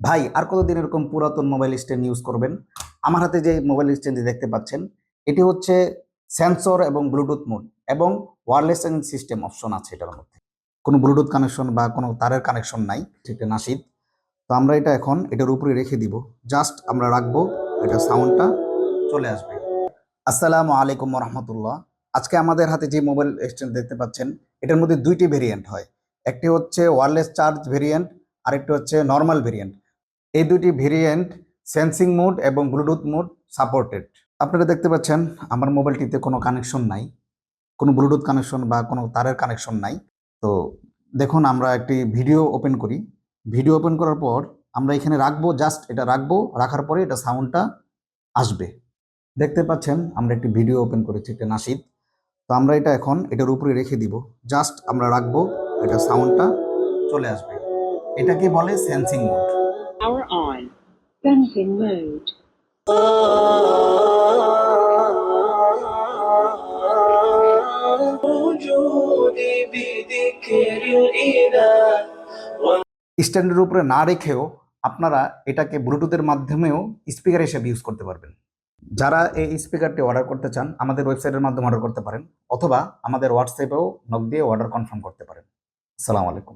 ভাই আর কতদিন এরকম পুরাতন মোবাইল স্ট্যান্ড ইউজ করবেন? আমার হাতে যে মোবাইল স্ট্যান্ডটি দেখতে পাচ্ছেন, এটি হচ্ছে সেন্সর এবং ব্লুটুথ মোড এবং ওয়্যারলেস চার্জিং সিস্টেম অপশন আছে এটার মধ্যে। কোনো ব্লুটুথ কানেকশন বা কোনো তারের কানেকশন নাই, এটা নাসিদ। তো আমরা এটা এখন এটার উপরে রেখে দিব, জাস্ট আমরা রাখবো, এটা সাউন্ডটা চলে আসবে। আসসালামু আলাইকুম রহমতুল্লাহ। আজকে আমাদের হাতে যে মোবাইল স্ট্যান্ড দেখতে পাচ্ছেন, এটার মধ্যে দুইটি ভেরিয়েন্ট হয়। একটি হচ্ছে ওয়্যারলেস চার্জ ভেরিয়েন্ট, আরেকটি হচ্ছে নর্মাল ভেরিয়েন্ট। এই দুটি ভেরিয়েন্ট সেন্সিং মোড এবং ব্লুটুথ মোড সাপোর্টেড। আপনারা দেখতে পাচ্ছেন আমার মোবাইলটিতে কোনো কানেকশন নাই, কোনো ব্লুটুথ কানেকশন বা কোনো তারের কানেকশন নাই। তো দেখুন, আমরা একটি ভিডিও ওপেন করি। ভিডিও ওপেন করার পর আমরা এখানে রাখবো, জাস্ট এটা রাখবো, রাখার পরে এটা সাউন্ডটা আসবে। দেখতে পাচ্ছেন আমরা একটি ভিডিও ওপেন করেছি, এটা নাসিদ। তো আমরা এটা এখন এটার উপরে রেখে দিব, জাস্ট আমরা রাখবো, এটা সাউন্ডটা চলে আসবে। এটাকে বলে sensing mode. Power on. Sensing mode. স্ট্যান্ডের উপরে না রেখেও আপনারা এটাকে ব্লুটুথের মাধ্যমেও স্পিকার হিসেবে ইউজ করতে পারবেন। যারা এই স্পিকারটি অর্ডার করতে চান, আমাদের ওয়েবসাইটের মাধ্যমে অর্ডার করতে পারেন, অথবা আমাদের হোয়াটসঅ্যাপেও নক দিয়ে অর্ডার কনফার্ম করতে পারেন। আসসালামু আলাইকুম।